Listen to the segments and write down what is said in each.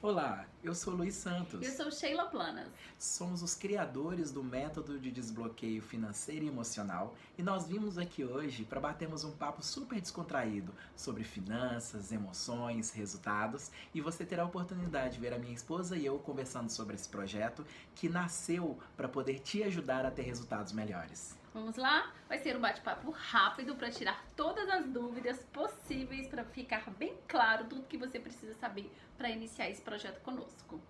Olá, eu sou Luiz Santos. Eu sou Sheila Planas. Somos os criadores do método de desbloqueio financeiro e emocional e nós vimos aqui hoje para batermos um papo super descontraído sobre finanças, emoções, resultados e você terá a oportunidade de ver a minha esposa e eu conversando sobre esse projeto que nasceu para poder te ajudar a ter resultados melhores. Vamos lá? Vai ser um bate-papo rápido para tirar todas as dúvidas possíveis para ficar bem claro tudo que você precisa saber para iniciar esse projeto conosco.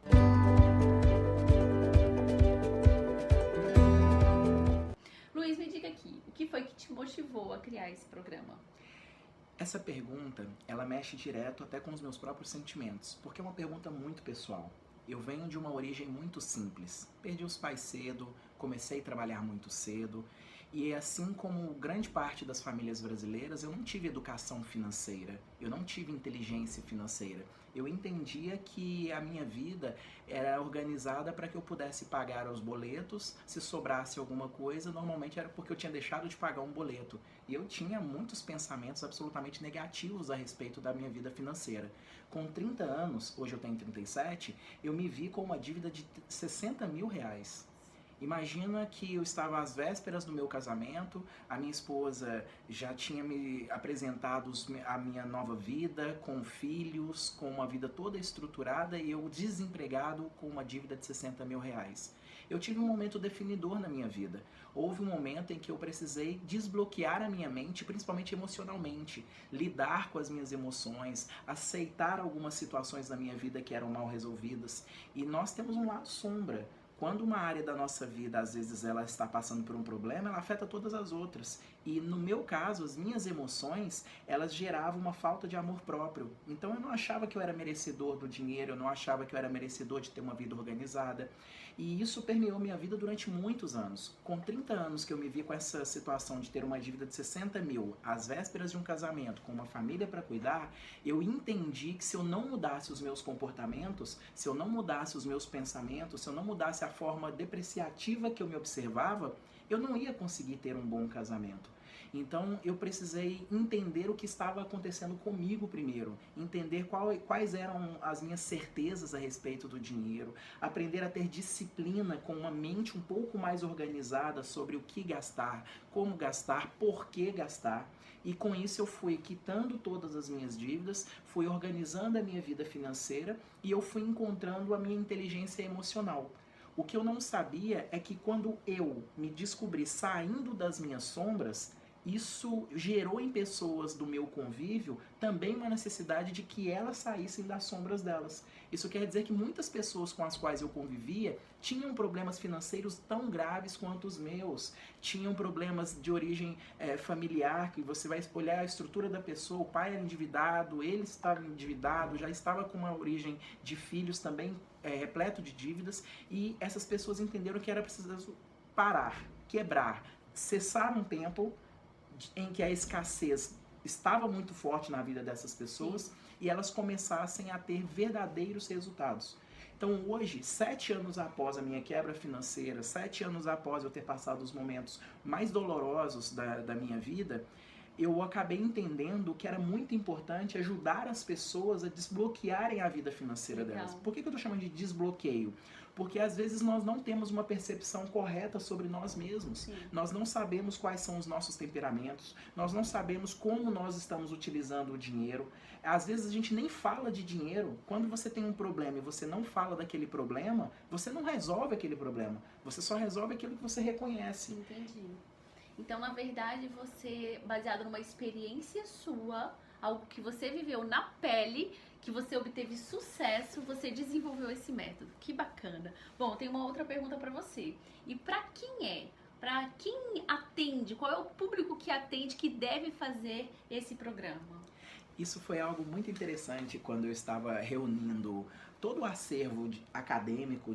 Luiz, me diga aqui, o que foi que te motivou a criar esse programa? Essa pergunta, ela mexe direto até com os meus próprios sentimentos, porque é uma pergunta muito pessoal. Eu venho de uma origem muito simples. Perdi os pais cedo, comecei a trabalhar muito cedo e assim como grande parte das famílias brasileiras, eu não tive educação financeira, eu não tive inteligência financeira. Eu entendia que a minha vida era organizada para que eu pudesse pagar os boletos, se sobrasse alguma coisa, normalmente era porque eu tinha deixado de pagar um boleto. E eu tinha muitos pensamentos absolutamente negativos a respeito da minha vida financeira. Com 30 anos, hoje eu tenho 37, eu me vi com uma dívida de 60 mil reais. Imagina que eu estava às vésperas do meu casamento, a minha esposa já tinha me apresentado a minha nova vida, com filhos, com uma vida toda estruturada e eu desempregado com uma dívida de 60 mil reais. Eu tive um momento definidor na minha vida. Houve um momento em que eu precisei desbloquear a minha mente, principalmente emocionalmente, lidar com as minhas emoções, aceitar algumas situações da minha vida que eram mal resolvidas. E nós temos um lado sombra. Quando uma área da nossa vida, às vezes, ela está passando por um problema, ela afeta todas as outras. E no meu caso, as minhas emoções, elas geravam uma falta de amor próprio. Então eu não achava que eu era merecedor do dinheiro, eu não achava que eu era merecedor de ter uma vida organizada. E isso permeou minha vida durante muitos anos. Com 30 anos que eu me vi com essa situação de ter uma dívida de 60 mil, às vésperas de um casamento, com uma família para cuidar, eu entendi que se eu não mudasse os meus comportamentos, se eu não mudasse os meus pensamentos, se eu não mudasse a forma depreciativa que eu me observava, eu não ia conseguir ter um bom casamento. Então eu precisei entender o que estava acontecendo comigo primeiro, entender quais eram as minhas certezas a respeito do dinheiro, aprender a ter disciplina com uma mente um pouco mais organizada sobre o que gastar, como gastar, por que gastar. E com isso eu fui quitando todas as minhas dívidas, fui organizando a minha vida financeira e eu fui encontrando a minha inteligência emocional. O que eu não sabia é que quando eu me descobri saindo das minhas sombras, isso gerou em pessoas do meu convívio também uma necessidade de que elas saíssem das sombras delas. Isso quer dizer que muitas pessoas com as quais eu convivia tinham problemas financeiros tão graves quanto os meus, tinham problemas de origem familiar, que você vai olhar a estrutura da pessoa, o pai era endividado, ele estava endividado, já estava com uma origem de filhos também repleto de dívidas, e essas pessoas entenderam que era preciso parar, quebrar, cessar um tempo em que a escassez estava muito forte na vida dessas pessoas. Sim. E elas começassem a ter verdadeiros resultados. Então hoje, 7 anos após a minha quebra financeira, 7 anos após eu ter passado os momentos mais dolorosos da minha vida, eu acabei entendendo que era muito importante ajudar as pessoas a desbloquearem a vida financeira delas. Por que eu estou chamando de desbloqueio? Porque às vezes nós não temos uma percepção correta sobre nós mesmos. Sim. Nós não sabemos quais são os nossos temperamentos, nós não sabemos como nós estamos utilizando o dinheiro. Às vezes a gente nem fala de dinheiro. Quando você tem um problema e você não fala daquele problema, você não resolve aquele problema. Você só resolve aquilo que você reconhece. Entendi. Então, na verdade, você, baseado numa experiência sua, algo que você viveu na pele, que você obteve sucesso, você desenvolveu esse método. Que bacana. Bom, tem uma outra pergunta para você. E para quem é? Para quem atende? Qual é o público que atende, que deve fazer esse programa? Isso foi algo muito interessante quando eu estava reunindo todo o acervo acadêmico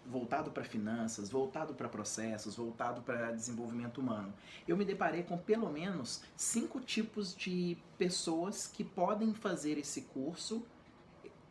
voltado para finanças, voltado para processos, voltado para desenvolvimento humano. Eu me deparei com pelo menos 5 tipos de pessoas que podem fazer esse curso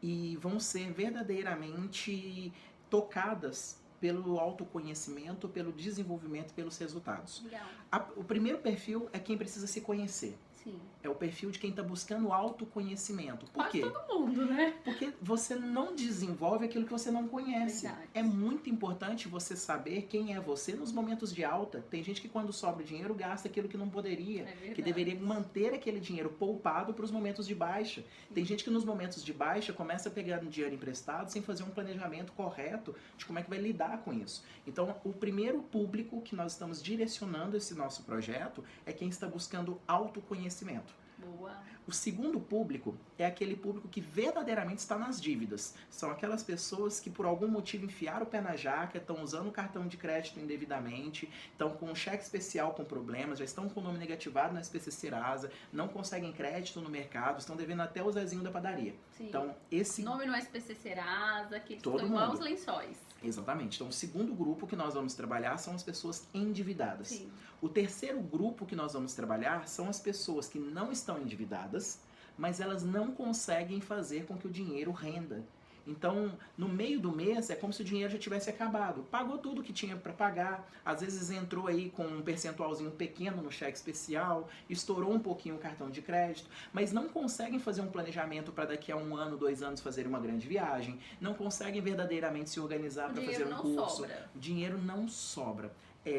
e vão ser verdadeiramente tocadas pelo autoconhecimento, pelo desenvolvimento e pelos resultados. Legal. O primeiro perfil é quem precisa se conhecer. Sim. É o perfil de quem está buscando autoconhecimento. Por Quase quê? todo mundo, né? Porque você não desenvolve aquilo que você não conhece. Verdade. É muito importante você saber quem é você nos momentos de alta. Tem gente que quando sobra dinheiro gasta aquilo que não poderia, É verdade. que deveria manter aquele dinheiro poupado para os momentos de baixa. Tem gente que nos momentos de baixa começa a pegar dinheiro emprestado sem fazer um planejamento correto de como é que vai lidar com isso. Então, o primeiro público que nós estamos direcionando esse nosso projeto é quem está buscando autoconhecimento. Boa. O segundo público é aquele público que verdadeiramente está nas dívidas. São aquelas pessoas que por algum motivo enfiaram o pé na jaca, estão usando o cartão de crédito indevidamente, estão com um cheque especial com problemas, já estão com o nome negativado na SPC Serasa, não conseguem crédito no mercado, estão devendo até o Zezinho da padaria. Sim. Então, esse... Nome no SPC Serasa, que eles Todo estão igual mundo. os lençóis. Exatamente. Então, o segundo grupo que nós vamos trabalhar são as pessoas endividadas. Sim. O terceiro grupo que nós vamos trabalhar são as pessoas que não estão endividadas, mas elas não conseguem fazer com que o dinheiro renda. Então, no meio do mês, é como se o dinheiro já tivesse acabado. Pagou tudo que tinha para pagar, às vezes entrou aí com um percentualzinho pequeno no cheque especial, estourou um pouquinho o cartão de crédito, mas não conseguem fazer um planejamento para daqui a 1 ano, 2 anos fazer uma grande viagem, não conseguem verdadeiramente se organizar para fazer um curso. Sobra. O dinheiro não sobra.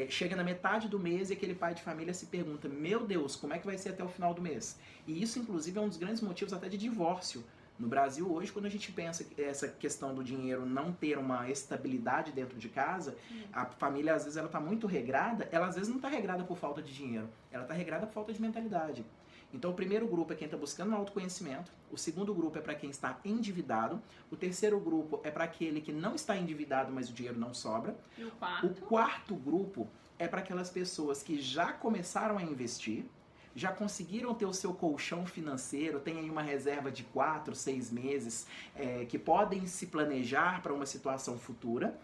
Chega na metade do mês e aquele pai de família se pergunta: meu Deus, como é que vai ser até o final do mês? E isso, inclusive, é um dos grandes motivos até de divórcio. No Brasil, hoje, quando a gente pensa essa questão do dinheiro não ter uma estabilidade dentro de casa, a família, às vezes, ela está muito regrada, ela às vezes não está regrada por falta de dinheiro, ela está regrada por falta de mentalidade. Então, o primeiro grupo é quem está buscando autoconhecimento, o segundo grupo é para quem está endividado, o terceiro grupo é para aquele que não está endividado, mas o dinheiro não sobra. E o quarto? O quarto grupo é para aquelas pessoas que já começaram a investir, já conseguiram ter o seu colchão financeiro, tem aí uma reserva de 4, 6 meses, que podem se planejar para uma situação futura.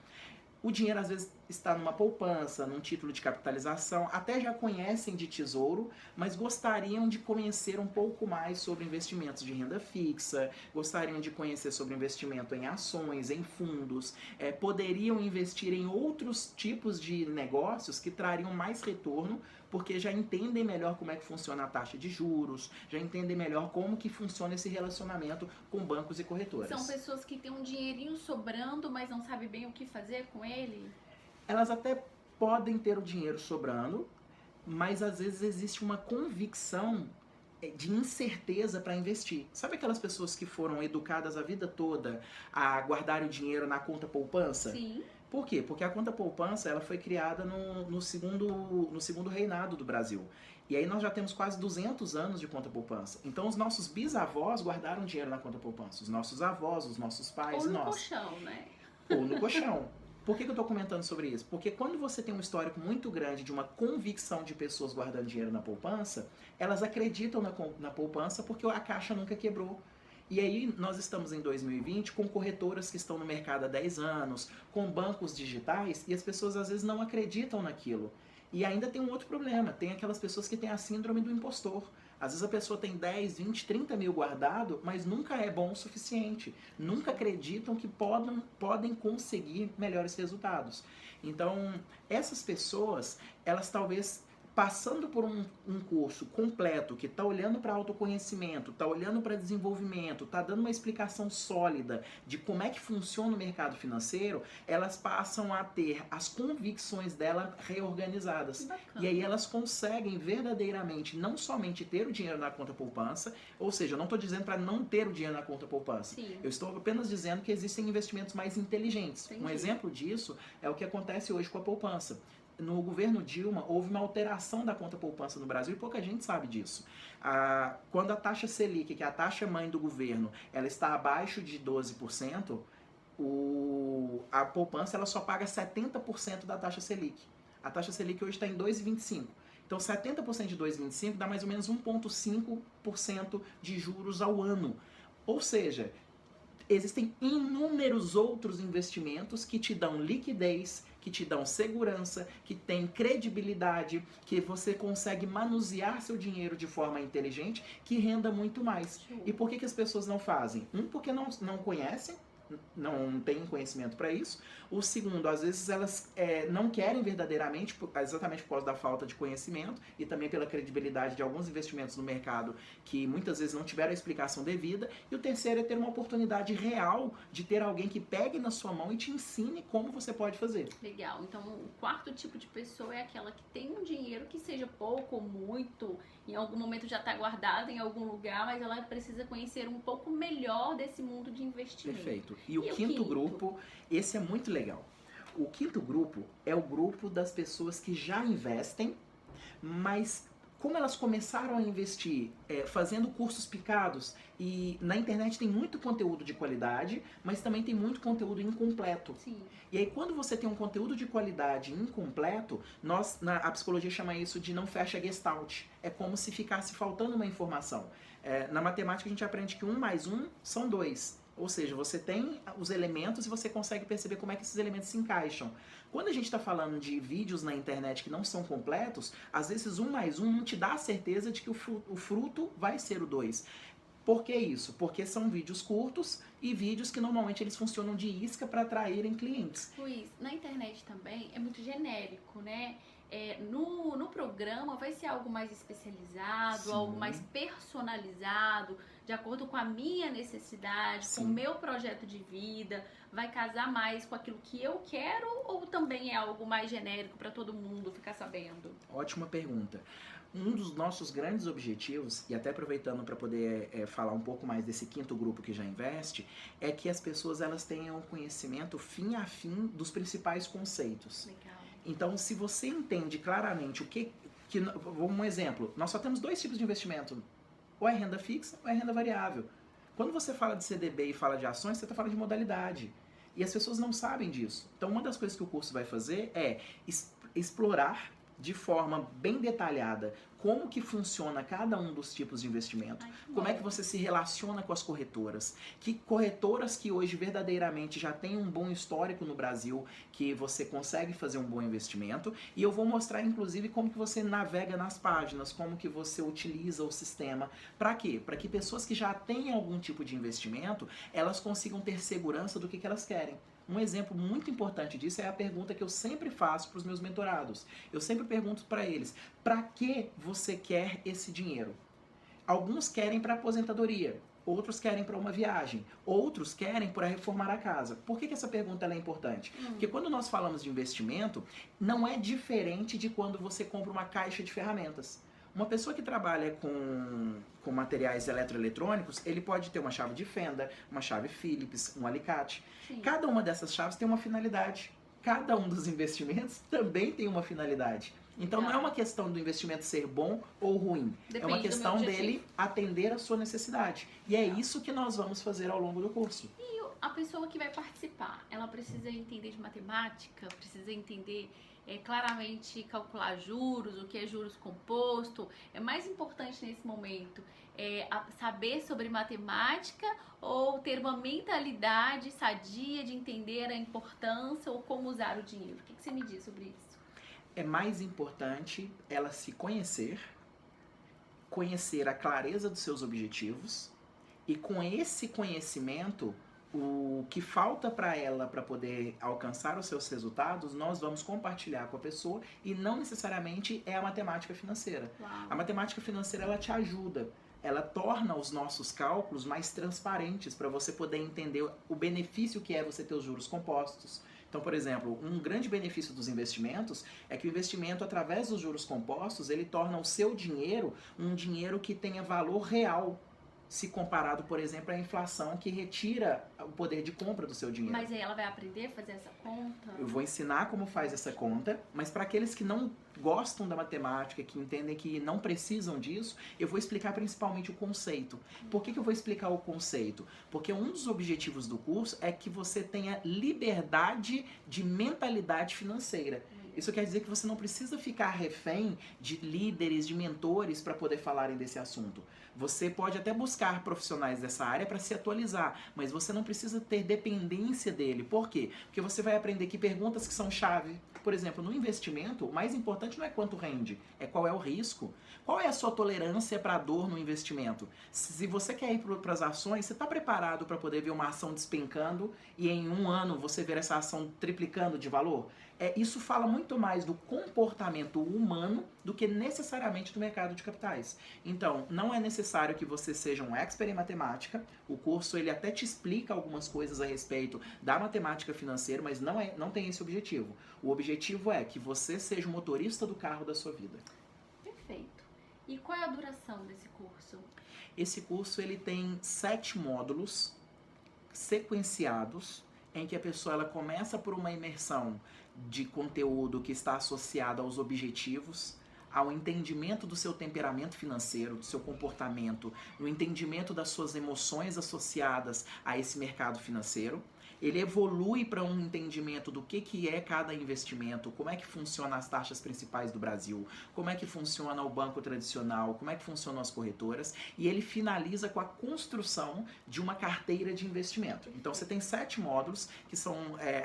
O dinheiro às vezes está numa poupança, num título de capitalização, até já conhecem de tesouro, mas gostariam de conhecer um pouco mais sobre investimentos de renda fixa, gostariam de conhecer sobre investimento em ações, em fundos, poderiam investir em outros tipos de negócios que trariam mais retorno, porque já entendem melhor como é que funciona a taxa de juros, já entendem melhor como que funciona esse relacionamento com bancos e corretoras. São pessoas que têm um dinheirinho sobrando, mas não sabem bem o que fazer com ele? Elas até podem ter o dinheiro sobrando, mas às vezes existe uma convicção de incerteza para investir. Sabe aquelas pessoas que foram educadas a vida toda a guardar o dinheiro na conta poupança? Sim. Por quê? Porque a conta poupança ela foi criada no segundo reinado do Brasil. E aí nós já temos quase 200 anos de conta poupança. Então os nossos bisavós guardaram dinheiro na conta poupança. Os nossos avós, os nossos pais Ou e no nós. colchão, né? Ou no colchão. Por que eu estou comentando sobre isso? Porque quando você tem um histórico muito grande de uma convicção de pessoas guardando dinheiro na poupança, elas acreditam na poupança porque a caixa nunca quebrou. E aí nós estamos em 2020 com corretoras que estão no mercado há 10 anos, com bancos digitais, e as pessoas às vezes não acreditam naquilo. E ainda tem um outro problema, tem aquelas pessoas que têm a síndrome do impostor. Às vezes a pessoa tem 10, 20, 30 mil guardado, mas nunca é bom o suficiente. Nunca acreditam que podem conseguir melhores resultados. Então, essas pessoas, elas talvez passando por um curso completo que está olhando para autoconhecimento, está olhando para desenvolvimento, está dando uma explicação sólida de como é que funciona o mercado financeiro, elas passam a ter as convicções dela reorganizadas. Bacana. E aí elas conseguem verdadeiramente não somente ter o dinheiro na conta poupança, ou seja, eu não estou dizendo para não ter o dinheiro na conta poupança. Sim. Eu estou apenas dizendo que existem investimentos mais inteligentes. Entendi. Um exemplo disso é o que acontece hoje com a poupança. No governo Dilma, houve uma alteração da conta poupança no Brasil e pouca gente sabe disso. Quando a taxa Selic, que é a taxa mãe do governo, ela está abaixo de 12%, a poupança ela só paga 70% da taxa Selic. A taxa Selic hoje está em 2,25%. Então, 70% de 2,25% dá mais ou menos 1,5% de juros ao ano. Ou seja, existem inúmeros outros investimentos que te dão liquidez, que te dão segurança, que tem credibilidade, que você consegue manusear seu dinheiro de forma inteligente, que renda muito mais. E por que as pessoas não fazem? Porque não conhecem, não têm conhecimento para isso. O segundo, às vezes elas não querem verdadeiramente, exatamente por causa da falta de conhecimento e também pela credibilidade de alguns investimentos no mercado que muitas vezes não tiveram a explicação devida. E o terceiro é ter uma oportunidade real de ter alguém que pegue na sua mão e te ensine como você pode fazer. Legal. Então, o quarto tipo de pessoa é aquela que tem um dinheiro que seja pouco ou muito, em algum momento já está guardado em algum lugar, mas ela precisa conhecer um pouco melhor desse mundo de investimento. Perfeito. E o quinto grupo, esse é muito legal. O quinto grupo é o grupo das pessoas que já investem, mas como elas começaram a investir fazendo cursos picados, e na internet tem muito conteúdo de qualidade, mas também tem muito conteúdo incompleto. Sim. E aí quando você tem um conteúdo de qualidade incompleto, a psicologia chama isso de não fecha gestalt. É como se ficasse faltando uma informação. Na matemática a gente aprende que 1 mais 1 são 2. Ou seja, você tem os elementos e você consegue perceber como é que esses elementos se encaixam. Quando a gente está falando de vídeos na internet que não são completos, às vezes 1 mais 1 não te dá a certeza de que o fruto vai ser o 2. Por que isso? Porque são vídeos curtos e vídeos que normalmente eles funcionam de isca para atraírem clientes. Luiz, na internet também é muito genérico, né? No programa vai ser algo mais especializado, Sim. algo mais personalizado, de acordo com a minha necessidade, Sim. com o meu projeto de vida, vai casar mais com aquilo que eu quero ou também é algo mais genérico para todo mundo ficar sabendo? Ótima pergunta. Um dos nossos grandes objetivos, e até aproveitando para poder falar um pouco mais desse quinto grupo que já investe, é que as pessoas elas tenham conhecimento fim a fim dos principais conceitos. Legal. Então, se você entende claramente um exemplo, nós só temos 2 tipos de investimento, ou é renda fixa ou é renda variável. Quando você fala de CDB e fala de ações, você está falando de modalidade. E as pessoas não sabem disso. Então, uma das coisas que o curso vai fazer é explorar de forma bem detalhada como que funciona cada um dos tipos de investimento, como é que você se relaciona com as corretoras, que corretoras que hoje verdadeiramente já têm um bom histórico no Brasil, que você consegue fazer um bom investimento, e eu vou mostrar inclusive como que você navega nas páginas, como que você utiliza o sistema, para quê? Para que pessoas que já têm algum tipo de investimento, elas consigam ter segurança do que elas querem. Um exemplo muito importante disso é a pergunta que eu sempre faço para os meus mentorados. Eu sempre pergunto para eles, para que você quer esse dinheiro? Alguns querem para aposentadoria, outros querem para uma viagem, outros querem para reformar a casa. Por que essa pergunta é importante? Porque quando nós falamos de investimento, não é diferente de quando você compra uma caixa de ferramentas. Uma pessoa que trabalha com materiais eletroeletrônicos, ele pode ter uma chave de fenda, uma chave Phillips, um alicate. Sim. Cada uma dessas chaves tem uma finalidade. Cada um dos investimentos também tem uma finalidade. Então não é uma questão do investimento ser bom ou ruim. Depende é uma questão do meu objetivo. dele atender a sua necessidade. E é isso que nós vamos fazer ao longo do curso. E a pessoa que vai participar, ela precisa entender de matemática, precisa entender claramente calcular juros, o que é juros composto. É mais importante nesse momento saber sobre matemática ou ter uma mentalidade sadia de entender a importância ou como usar o dinheiro? O que você me diz sobre isso? É mais importante ela se conhecer a clareza dos seus objetivos e com esse conhecimento, o que falta para ela para poder alcançar os seus resultados, nós vamos compartilhar com a pessoa e não necessariamente é a matemática financeira. Uau. A matemática financeira ela te ajuda, ela torna os nossos cálculos mais transparentes para você poder entender o benefício que é você ter os juros compostos. Então, por exemplo, um grande benefício dos investimentos é que o investimento através dos juros compostos, ele torna o seu dinheiro um dinheiro que tenha valor real, se comparado, por exemplo, à inflação que retira o poder de compra do seu dinheiro. Mas aí ela vai aprender a fazer essa conta? Eu vou ensinar como faz essa conta, mas para aqueles que não gostam da matemática, que entendem que não precisam disso, eu vou explicar principalmente o conceito. Por que eu vou explicar o conceito? Porque um dos objetivos do curso é que você tenha liberdade de mentalidade financeira. Isso quer dizer que você não precisa ficar refém de líderes, de mentores para poder falarem desse assunto. Você pode até buscar profissionais dessa área para se atualizar, mas você não precisa ter dependência dele. Por quê? Porque você vai aprender que perguntas que são chave. Por exemplo, no investimento, o mais importante não é quanto rende, é qual é o risco. Qual é a sua tolerância para a dor no investimento? Se você quer ir para as ações, você está preparado para poder ver uma ação despencando e em um ano você ver essa ação triplicando de valor? Isso fala muito mais do comportamento humano do que necessariamente do mercado de capitais. Então, não é necessário que você seja um expert em matemática. O curso ele até te explica algumas coisas a respeito da matemática financeira, mas não tem esse objetivo. O objetivo é que você seja o motorista do carro da sua vida. Perfeito. E qual é a duração desse curso? Esse curso ele tem 7 módulos sequenciados, em que a pessoa ela começa por uma imersão de conteúdo que está associado aos objetivos, ao entendimento do seu temperamento financeiro, do seu comportamento, no entendimento das suas emoções associadas a esse mercado financeiro. Ele evolui para um entendimento do que é cada investimento, como é que funcionam as taxas principais do Brasil, como é que funciona o banco tradicional, como é que funcionam as corretoras, e ele finaliza com a construção de uma carteira de investimento. Então você tem 7 módulos, que são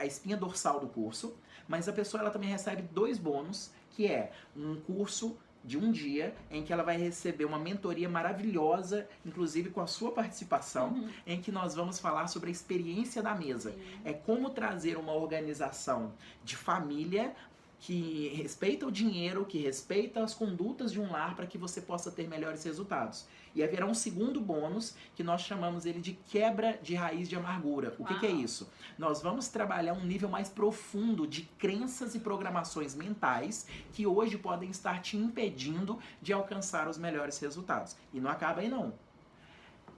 a espinha dorsal do curso, mas a pessoa ela também recebe 2 bônus, que é um curso de um dia, em que ela vai receber uma mentoria maravilhosa, inclusive com a sua participação, em que nós vamos falar sobre a experiência da mesa. Sim. É como trazer uma organização de família que respeita o dinheiro, que respeita as condutas de um lar para que você possa ter melhores resultados. E haverá um segundo bônus que nós chamamos ele de quebra de raiz de amargura. O que é isso? Nós vamos trabalhar um nível mais profundo de crenças e programações mentais que hoje podem estar te impedindo de alcançar os melhores resultados. E não acaba aí não.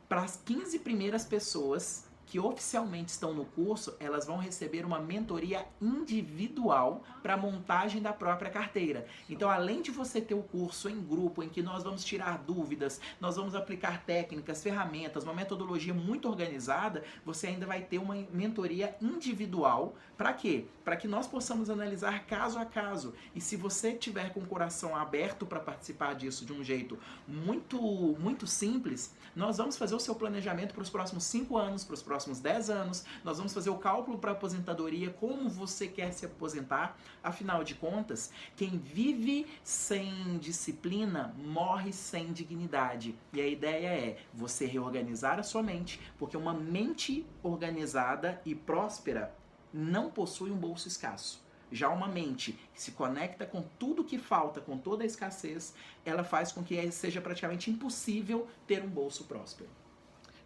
Para as 15 primeiras pessoas que oficialmente estão no curso, elas vão receber uma mentoria individual para a montagem da própria carteira. Então, além de você ter o curso em grupo, em que nós vamos tirar dúvidas, nós vamos aplicar técnicas, ferramentas, uma metodologia muito organizada, você ainda vai ter uma mentoria individual. Para quê? Para que nós possamos analisar caso a caso. E se você tiver com o coração aberto para participar disso de um jeito muito simples, nós vamos fazer o seu planejamento para os próximos 5 anos, para os próximos 10 anos, nós vamos fazer o cálculo para a aposentadoria, como você quer se aposentar. Afinal de contas, quem vive sem disciplina morre sem dignidade. E a ideia é você reorganizar a sua mente, porque uma mente organizada e próspera não possui um bolso escasso. Já uma mente que se conecta com tudo que falta, com toda a escassez, ela faz com que seja praticamente impossível ter um bolso próspero.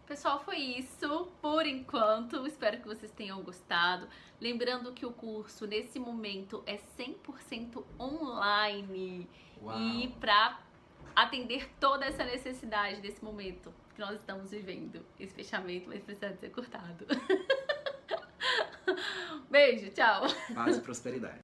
Pessoal, foi isso por enquanto. Espero que vocês tenham gostado. Lembrando que o curso, nesse momento, é 100% online. Uau. E para atender toda essa necessidade desse momento que nós estamos vivendo. Esse fechamento vai precisar ser cortado. Beijo, tchau. Paz e prosperidade.